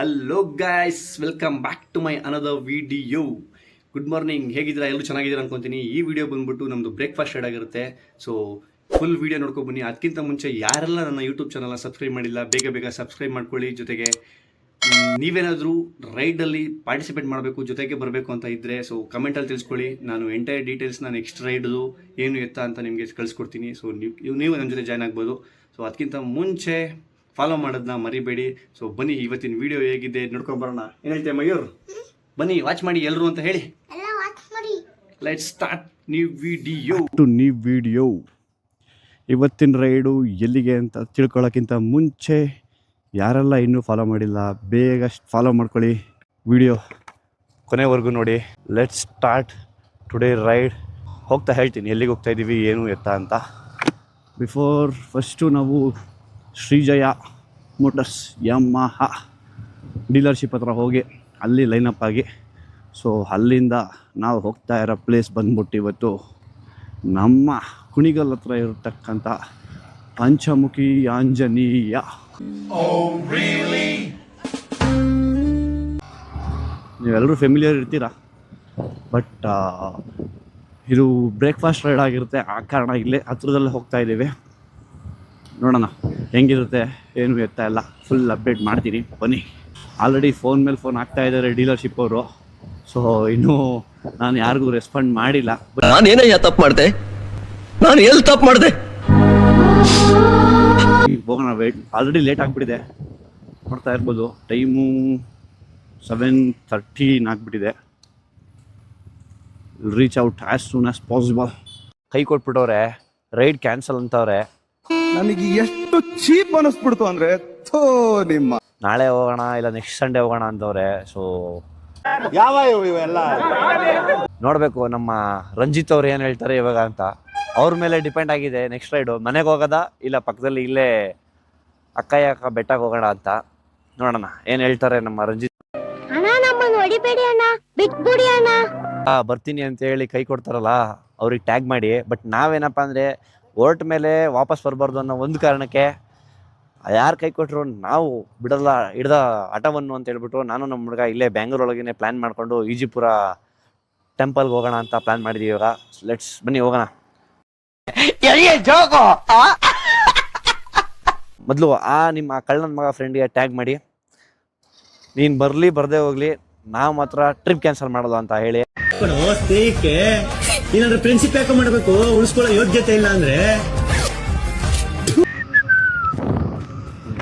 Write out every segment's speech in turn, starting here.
Hello guys, welcome back to my another video. Good morning, ಹೇಗಿದ್ದೀರಾ? ಎಲ್ಲರೂ ಚೆನ್ನಾಗಿದ್ದೀರಾ ಅನ್ಕೊತೀನಿ. ಈ ವಿಡಿಯೋ ಬಂದ್ಬಿಟ್ಟು ನಮ್ಮದು ಬ್ರೇಕ್ಫಾಸ್ಟ್ ಸ್ಟಾರ್ಟ್ ಆಗಿರುತ್ತೆ. ಸೊ ಫುಲ್ ವಿಡಿಯೋ ನೋಡ್ಕೊಂಡು ಬನ್ನಿ. ಅದಕ್ಕಿಂತ ಮುಂಚೆ ಯಾರೆಲ್ಲ ನನ್ನ ಯೂಟ್ಯೂಬ್ ಚಾನಲ್ನ ಸಬ್ಸ್ಕ್ರೈಬ್ ಮಾಡಿಲ್ಲ, ಬೇಗ ಬೇಗ ಸಬ್ಸ್ಕ್ರೈಬ್ ಮಾಡ್ಕೊಳ್ಳಿ. ಜೊತೆಗೆ ನೀವೇನಾದರೂ ರೈಡಲ್ಲಿ ಪಾರ್ಟಿಸಿಪೇಟ್ ಮಾಡಬೇಕು, ಜೊತೆಗೆ ಬರಬೇಕು ಅಂತ ಇದ್ದರೆ ಸೊ ಕಮೆಂಟಲ್ಲಿ ತಿಳಿಸ್ಕೊಳ್ಳಿ. ನಾನು ಎಂಟೈರ್ ಡೀಟೇಲ್ಸ್ನ ನೆಕ್ಸ್ಟ್ ರೈಡ್ದು ಏನು ಎತ್ತ ಅಂತ ನಿಮಗೆ ಕಳಿಸ್ಕೊಡ್ತೀನಿ. ಸೊ ನೀವು ನನ್ನ ಜೊತೆ ಜಾಯ್ನ್ ಆಗ್ಬೋದು. ಸೊ ಅದಕ್ಕಿಂತ ಮುಂಚೆ ಫಾಲೋ ಮಾಡೋದನ್ನ ಮರಿಬೇಡಿ. ಸೊ ಬನ್ನಿ, ಇವತ್ತಿನ ವಿಡಿಯೋ ಹೇಗಿದೆ ನೋಡ್ಕೊಂಡು ಬರೋಣ. ಏನು ಹೇಳ್ತೀಯ ಮಯೂರ್? ಬನ್ನಿ ವಾಚ್ ಮಾಡಿ ಎಲ್ಲರೂ ಅಂತ ಹೇಳಿ. Let's start new video. ಇವತ್ತಿನ ರೈಡು ಎಲ್ಲಿಗೆ ಅಂತ ತಿಳ್ಕೊಳ್ಳೋಕ್ಕಿಂತ ಮುಂಚೆ ಯಾರೆಲ್ಲ ಇನ್ನೂ ಫಾಲೋ ಮಾಡಿಲ್ಲ ಬೇಗ ಫಾಲೋ ಮಾಡ್ಕೊಳ್ಳಿ. ವಿಡಿಯೋ ಕೊನೆವರೆಗೂ ನೋಡಿ. Let's start today ride. ಹೋಗ್ತಾ ಹೇಳ್ತೀನಿ ಎಲ್ಲಿಗೆ ಹೋಗ್ತಾ ಇದ್ದೀವಿ, ಏನು ಎತ್ತ ಅಂತ. ಫಸ್ಟು ನಾವು ಶ್ರೀಜಯ ಮೋಟರ್ಸ್ ಯಮಹ ಡೀಲರ್ಶಿಪ್ ಹತ್ರ ಹೋಗಿ ಅಲ್ಲಿ ಲೈನಪ್ ಆಗಿ, ಸೊ ಅಲ್ಲಿಂದ ನಾವು ಹೋಗ್ತಾ ಇರೋ ಪ್ಲೇಸ್ ಬಂದ್ಬಿಟ್ಟು ಇವತ್ತು ನಮ್ಮ ಕುಣಿಗಲ್ ಹತ್ರ ಇರತಕ್ಕಂಥ ಪಂಚಮುಖಿ ಆಂಜನೇಯ. ನೀವೆಲ್ಲರೂ ಫೆಮಿಲಿಯರ್ ಇರ್ತೀರಾ, ಬಟ್ ಇದು ಬ್ರೇಕ್ಫಾಸ್ಟ್ ರೈಡ್ ಆಗಿರುತ್ತೆ. ಆ ಕಾರಣ ಇಲ್ಲೇ ಹತ್ರದಲ್ಲೇ ಹೋಗ್ತಾ ಇದ್ದೀವಿ. ನೋಡೋಣ ಹೆಂಗಿರುತ್ತೆ, ಏನು ಎತ್ತ ಎಲ್ಲ ಫುಲ್ ಅಪ್ಡೇಟ್ ಮಾಡ್ತೀನಿ. ಬನ್ನಿ. ಆಲ್ರೆಡಿ ಫೋನ್ ಮೇಲೆ ಫೋನ್ ಆಗ್ತಾ ಇದ್ದಾರೆ ಡೀಲರ್ಶಿಪ್ ಅವರು. ಸೊ ಇನ್ನೂ ನಾನು ಯಾರಿಗೂ ರೆಸ್ಪಾಂಡ್ ಮಾಡಿಲ್ಲ. ನಾನೇನಯ್ಯ ತಪ್ಪು ಮಾಡಿದೆ? ನಾನು ಎಲ್ಲಿ ತಪ್ಪು ಮಾಡಿದೆ? ಹೋಗೋಣ, ವೇಟ್. ಆಲ್ರೆಡಿ ಲೇಟ್ ಆಗಿಬಿಟ್ಟಿದೆ, ನೋಡ್ತಾ ಇರ್ಬೋದು. ಟೈಮು 7:13 ಆಗಿಬಿಟ್ಟಿದೆ. Reach out as soon as possible. ಕೈ ಕೊಟ್ಬಿಟ್ಟವ್ರೆ, ರೈಡ್ ಕ್ಯಾನ್ಸಲ್ ಅಂತವ್ರೆ. ನನಗೆ ಎಷ್ಟು ಚೀಪ್ ಅನಿಸ್ಬಿಡ್ತು ಅಂದ್ರೆ, ಥೋ ನಿಮ್ಮ ನಾಳೆ ಹೋಗೋಣ ಇಲ್ಲ ನೆಕ್ಸ್ಟ್ ಸಂಡೇ ಹೋಗೋಣ ಅಂತವ್ರೆ. ಸೊ ಯಾವ ಇವೆಲ್ಲ ನೋಡಬೇಕು ನಮ್ಮ ರಂಜಿತ್ ಅವ್ರು ಏನು ಹೇಳ್ತಾರೆ ಇವಾಗ ಅಂತ. ಅವ್ರ ಮೇಲೆ ಡಿಪೆಂಡ್ ಆಗಿದೆ ನೆಕ್ಸ್ಟ್ ರೈಡು. ಮನೆಗೆ ಹೋಗೋದಾ ಇಲ್ಲ ಪಕ್ಕದಲ್ಲಿ ಇಲ್ಲೇ ಅಕ್ಕ ಬೆಟ್ಟಕ್ಕೆ ಹೋಗೋಣ ಅಂತ. ನೋಡೋಣ ಏನು ಹೇಳ್ತಾರೆ ನಮ್ಮ ರಂಜಿತ್. ಬರ್ತೀನಿ ಅಂತ ಹೇಳಿ ಕೈ ಕೊಡ್ತಾರಲ್ಲ ಅವ್ರಿಗೆ ಟ್ಯಾಗ್ ಮಾಡಿ. ಬಟ್ ನಾವೇನಪ್ಪ ಅಂದರೆ ಓರ್ಟ್ ಮೇಲೆ ವಾಪಸ್ ಬರಬಾರ್ದು ಅನ್ನೋ ಒಂದು ಕಾರಣಕ್ಕೆ ಯಾರು ಕೈ ಕೊಟ್ಟರು ನಾವು ಬಿಡಲ್ಲ, ಹಿಡ್ದ ಆಟವನ್ನು ಅಂತ ಹೇಳ್ಬಿಟ್ಟು ನಾನು ನಮ್ಮ ಹುಡುಗ ಇಲ್ಲೇ ಬ್ಯಾಂಗ್ಳೂರೊಳಗೇ ಪ್ಲ್ಯಾನ್ ಮಾಡಿಕೊಂಡು ಈಜಿಪುರ ಟೆಂಪಲ್ಗೆ ಹೋಗೋಣ ಅಂತ ಪ್ಲ್ಯಾನ್ ಮಾಡಿದ್ದೀವಿ. ಇವಾಗ ಲೆಟ್ಸ್ ಬನ್ನಿ ಹೋಗೋಣ. ಮೊದಲು ನಿಮ್ಮ ಕಳ್ಳನ ಮಗ ಫ್ರೆಂಡ್ಗೆ ಟ್ಯಾಗ್ ಮಾಡಿ, ನೀನು ಬರಲಿ ಬರದೇ ಹೋಗ್ಲಿ ನಾವು ಮಾತ್ರ ಟ್ರಿಪ್ ಕ್ಯಾನ್ಸಲ್ ಮಾಡೋದು ಅಂತ ಹೇಳಿ. ಏನಾದ್ರೂ ಫ್ರೆಂಡ್ಶಿಪ್ ಯಾಕೆ ಮಾಡಬೇಕು? ಉಳಿಸ್ಕೊಳ್ಳೋ ಯೋಗ್ಯತೆ ಇಲ್ಲ ಅಂದ್ರೆ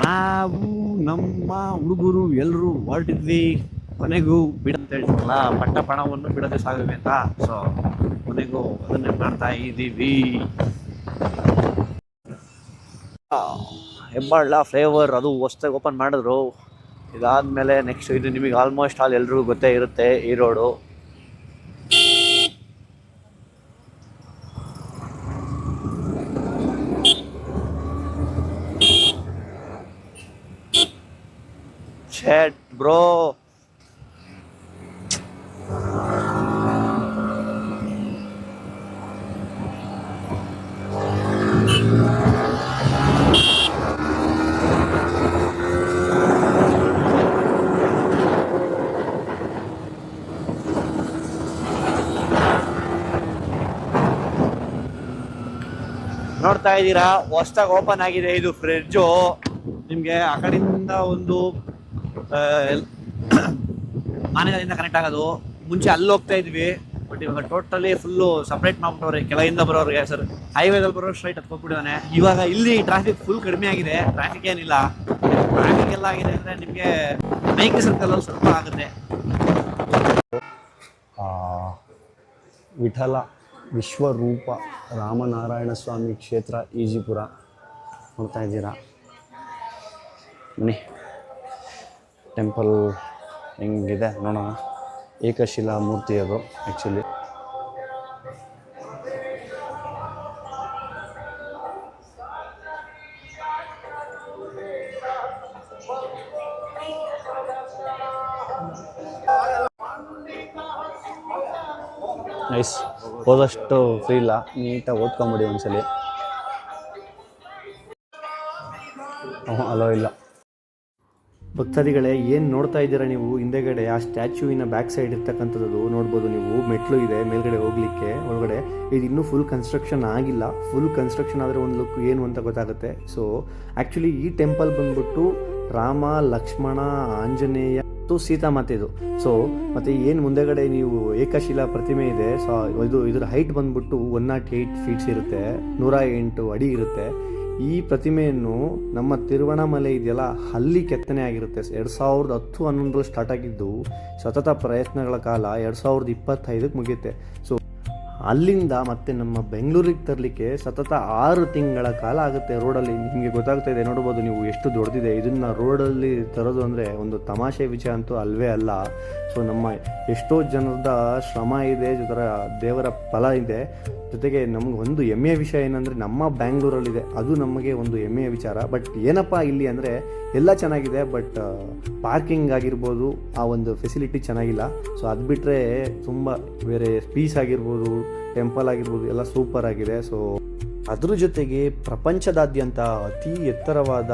ನಾವು ನಮ್ಮ ಹುಡುಗರು ಎಲ್ಲರೂ ಹೊರಟಿದ್ವಿ. ಕೊನೆಗೂ ಬಿಡಂತ ಹೇಳ್ತಾರಲ್ಲ, ಪಟ್ಟ ಪಣವನ್ನು ಬಿಡದೆ ಸಾಗವೆ ಅಂತ. ಸೊ ಕೊನೆಗೂ ಅದನ್ನೇ ಮಾಡ್ತಾ ಇದ್ದೀವಿ. ಹೆಬ್ಬಾಳ ಫ್ಲೇವರ್ ಅದು ಹೊಸ್ದಾಗಿ ಓಪನ್ ಮಾಡಿದ್ರು. ಇದಾದ್ಮೇಲೆ ನೆಕ್ಸ್ಟ್ ಇದು ನಿಮಗೆ ಆಲ್ಮೋಸ್ಟ್ ಆಲ್ ಎಲ್ರಿಗೂ ಗೊತ್ತೇ ಇರುತ್ತೆ, ಈ ರೋಡು. Chat bro. ನೋಡ್ತಾ ಇದ್ದೀರಾ, ಹೊಸ್ದಾಗಿ ಓಪನ್ ಆಗಿದೆ ಇದು ಫ್ರಿಡ್ಜು. ನಿಮಗೆ ಆ ಕಡೆಯಿಂದ ಒಂದು ಆನೆಗಳಿಂದ ಕನೆಕ್ಟ್ ಆಗೋದು. ಮುಂಚೆ ಅಲ್ಲಿ ಹೋಗ್ತಾ ಇದ್ವಿ, ಬಟ್ ಇವಾಗ ಟೋಟಲಿ ಫುಲ್ಲು ಸಪ್ರೇಟ್ ಮಾಡ್ಬಿಟ್ಟವ್ರೆ. ಕೆಳಗಿಂದ ಬರೋರಿಗೆ ಸರ್ ಹೈವೇದಲ್ಲಿ ಬರೋರು ಸ್ಟ್ರೈಟ್ ಹತ್ಕೊಬಿಟ್ಟಿದ್ದಾನೆ. ಇವಾಗ ಇಲ್ಲಿ ಟ್ರಾಫಿಕ್ ಫುಲ್ ಕಡಿಮೆ ಆಗಿದೆ, ಟ್ರಾಫಿಕ್ ಏನಿಲ್ಲ. ಟ್ರಾಫಿಕ್ ಎಲ್ಲ ಆಗಿದೆ ಅಂದರೆ ನಿಮಗೆ ಮೈಕಿ ಸರ್ಕಲಲ್ಲಿ ಸ್ವಲ್ಪ ಆಗುತ್ತೆ. ವಿಠಲ ವಿಶ್ವರೂಪ ರಾಮನಾರಾಯಣ ಸ್ವಾಮಿ ಕ್ಷೇತ್ರ ಈಜಿಪುರ ನೋಡ್ತಾ ಇದ್ದೀರಾ. ಬನ್ನಿ ಟೆಂಪಲ್ ಹೆಂಗಿದೆ ನೋಡೋಣ. ಏಕಶಿಲಾ ಮೂರ್ತಿ ಅದು ಆ್ಯಕ್ಚುಲಿ. ನೈಸ್. ಹೋದಷ್ಟು ಫ್ರೀ ಇಲ್ಲ, ನೀಟಾಗಿ ಓದ್ಕೊಂಬಿಡಿ ಒಂದ್ಸಲಿ. ಅಲೋ ಇಲ್ಲ. ಭಕ್ತಾದಿಗಳೇ, ಏನು ನೋಡ್ತಾ ಇದ್ದೀರಾ ನೀವು ಹಿಂದೆಗಡೆ ಆ ಸ್ಟ್ಯಾಚ್ಯೂವಿನ ಬ್ಯಾಕ್ ಸೈಡ್ ಇರ್ತಕ್ಕಂಥದ್ದು ನೋಡ್ಬೋದು ನೀವು. ಮೆಟ್ಲು ಇದೆ ಮೇಲ್ಗಡೆ ಹೋಗ್ಲಿಕ್ಕೆ ಒಳಗಡೆ. ಇದು ಇನ್ನೂ ಫುಲ್ ಕನ್ಸ್ಟ್ರಕ್ಷನ್ ಆಗಿಲ್ಲ. ಫುಲ್ ಕನ್ಸ್ಟ್ರಕ್ಷನ್ ಆದರೆ ಒಂದು ಲುಕ್ ಏನು ಅಂತ ಗೊತ್ತಾಗುತ್ತೆ. ಸೊ ಆ್ಯಕ್ಚುಲಿ ಈ ಟೆಂಪಲ್ ಬಂದ್ಬಿಟ್ಟು ರಾಮ, ಲಕ್ಷ್ಮಣ, ಆಂಜನೇಯ ಮತ್ತು ಸೀತಾಮಾತೆದು. ಸೊ ಮತ್ತು ಏನು ಮುಂದೆಗಡೆ ನೀವು ಏಕಶಿಲಾ ಪ್ರತಿಮೆ ಇದೆ. ಸೊ ಇದರ ಹೈಟ್ ಬಂದ್ಬಿಟ್ಟು 108 ಫೀಟ್ಸ್ ಇರುತ್ತೆ, 108 ಅಡಿ ಇರುತ್ತೆ. ಈ ಪ್ರತಿಮೆಯನ್ನು ನಮ್ಮ ತಿರುವಣ್ಣಾಮಲೈ ಇದೆಯಲ್ಲ, ಅಲ್ಲಿ ಕೆತ್ತನೆ ಆಗಿರುತ್ತೆ. 2010-11 ಸ್ಟಾರ್ಟ್ ಆಗಿದ್ದು ಸತತ ಪ್ರಯತ್ನಗಳ ಕಾಲ 2025 ಮುಗಿಯುತ್ತೆ. ಸೊ ಅಲ್ಲಿಂದ ಮತ್ತೆ ನಮ್ಮ ಬೆಂಗಳೂರಿಗೆ ತರಲಿಕ್ಕೆ ಸತತ 6 ತಿಂಗಳ ಕಾಲ ಆಗುತ್ತೆ ರೋಡಲ್ಲಿ. ನಿಮಗೆ ಗೊತ್ತಾಗ್ತಾ ಇದೆ ನೋಡ್ಬೋದು ನೀವು ಎಷ್ಟು ದೊಡ್ಡದಿದೆ. ಇದನ್ನು ರೋಡಲ್ಲಿ ತರೋದು ಅಂದರೆ ಒಂದು ತಮಾಷೆ ವಿಷಯ ಅಂತೂ ಅಲ್ವೇ ಅಲ್ಲ. ಸೊ ನಮ್ಮ ಎಷ್ಟೋ ಜನರದ ಶ್ರಮ ಇದೆ, ಜೊತೆ ದೇವರ ಫಲ ಇದೆ. ಜೊತೆಗೆ ನಮ್ಗೆ ಒಂದು ಹೆಮ್ಮೆಯ ವಿಷಯ ಏನಂದರೆ ನಮ್ಮ ಬ್ಯಾಂಗ್ಳೂರಲ್ಲಿದೆ, ಅದು ನಮಗೆ ಒಂದು ಹೆಮ್ಮೆಯ ವಿಚಾರ. ಬಟ್ ಏನಪ್ಪ ಇಲ್ಲಿ ಅಂದರೆ ಎಲ್ಲ ಚೆನ್ನಾಗಿದೆ, ಬಟ್ ಪಾರ್ಕಿಂಗ್ ಆಗಿರ್ಬೋದು, ಆ ಒಂದು ಫೆಸಿಲಿಟಿ ಚೆನ್ನಾಗಿಲ್ಲ. ಸೊ ಅದು ಬಿಟ್ಟರೆ ತುಂಬ ಬೇರೆ ಪೀಸ್ ಆಗಿರ್ಬೋದು, ಟೆಂಪಲ್ ಆಗಿರ್ಬೋದು ಎಲ್ಲ ಸೂಪರ್ ಆಗಿದೆ. ಸೊ ಅದ್ರ ಜೊತೆಗೆ ಪ್ರಪಂಚದಾದ್ಯಂತ ಅತಿ ಎತ್ತರವಾದ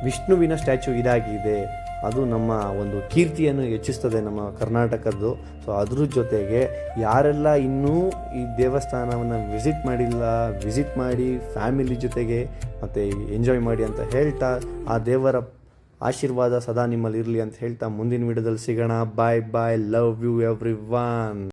ವಿಷ್ಣುವಿನ ಸ್ಟ್ಯಾಚ್ಯೂ ಇದಾಗಿದೆ. ಅದು ನಮ್ಮ ಒಂದು ಕೀರ್ತಿಯನ್ನು ಹೆಚ್ಚಿಸ್ತದೆ ನಮ್ಮ ಕರ್ನಾಟಕದ್ದು. ಸೊ ಅದ್ರ ಜೊತೆಗೆ ಯಾರೆಲ್ಲ ಇನ್ನೂ ಈ ದೇವಸ್ಥಾನವನ್ನು ವಿಸಿಟ್ ಮಾಡಿ ಫ್ಯಾಮಿಲಿ ಜೊತೆಗೆ ಮತ್ತು ಎಂಜಾಯ್ ಮಾಡಿ ಅಂತ ಹೇಳ್ತಾ, ಆ ದೇವರ ಆಶೀರ್ವಾದ ಸದಾ ನಿಮ್ಮಲ್ಲಿ ಇರಲಿ ಅಂತ ಹೇಳ್ತಾ ಮುಂದಿನ ವಿಡಿಯೋದಲ್ಲಿ ಸಿಗೋಣ. ಬಾಯ್ ಬಾಯ್, ಲವ್ ಯು ಎವ್ರಿ ಒನ್.